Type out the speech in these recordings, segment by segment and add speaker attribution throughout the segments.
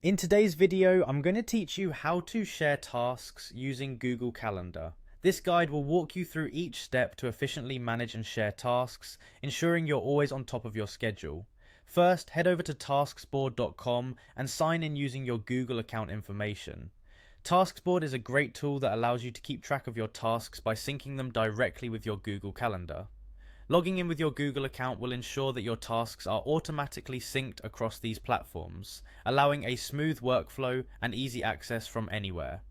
Speaker 1: In today's video, I'm going to teach you how to share tasks using Google Calendar. This guide will walk you through each step to efficiently manage and share tasks, ensuring you're always on top of your schedule. First, head over to tasksboard.com and sign in using your Google account information. Tasksboard is a great tool that allows you to keep track of your tasks by syncing them directly with your Google Calendar. Logging in with your Google account will ensure that your tasks are automatically synced across these platforms, allowing a smooth workflow and easy access from anywhere.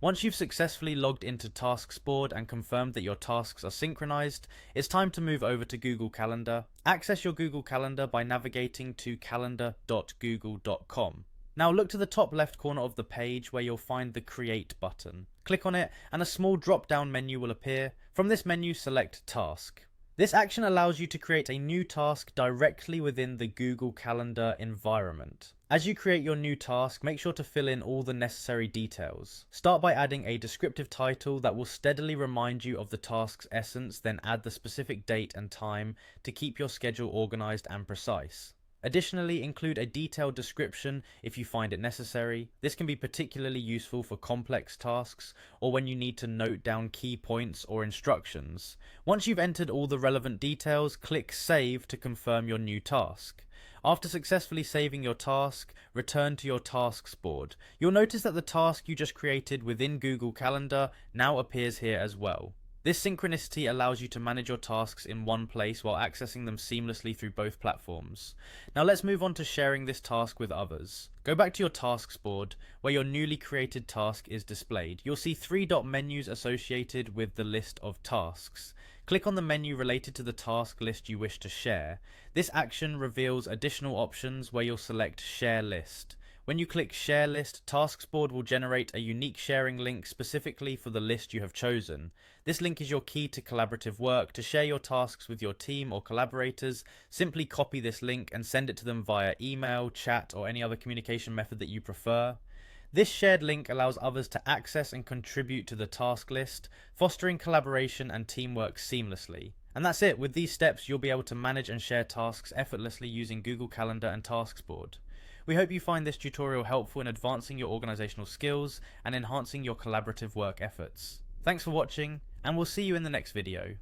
Speaker 1: Once you've successfully logged into Tasksboard and confirmed that your tasks are synchronized, it's time to move over to Google Calendar. Access your Google Calendar by navigating to calendar.google.com. Now look to the top left corner of the page where you'll find the Create button. Click on it and a small drop-down menu will appear. From this menu, select Task. This action allows you to create a new task directly within the Google Calendar environment. As you create your new task, make sure to fill in all the necessary details. Start by adding a descriptive title that will steadily remind you of the task's essence, then add the specific date and time to keep your schedule organized and precise. Additionally, include a detailed description if you find it necessary. This can be particularly useful for complex tasks or when you need to note down key points or instructions. Once you've entered all the relevant details, click Save to confirm your new task. After successfully saving your task, return to your tasks board. You'll notice that the task you just created within Google Calendar now appears here as well. This synchronicity allows you to manage your tasks in one place while accessing them seamlessly through both platforms. Now let's move on to sharing this task with others. Go back to your tasks board where your newly created task is displayed. You'll see three dot menus associated with the list of tasks. Click on the menu related to the task list you wish to share. This action reveals additional options where you'll select Share List. When you click Share List, Tasksboard will generate a unique sharing link specifically for the list you have chosen. This link is your key to collaborative work. To share your tasks with your team or collaborators, simply copy this link and send it to them via email, chat, or any other communication method that you prefer. This shared link allows others to access and contribute to the task list, fostering collaboration and teamwork seamlessly. And that's it. With these steps, you'll be able to manage and share tasks effortlessly using Google Calendar and Tasksboard. We hope you find this tutorial helpful in advancing your organizational skills and enhancing your collaborative work efforts. Thanks for watching, and we'll see you in the next video.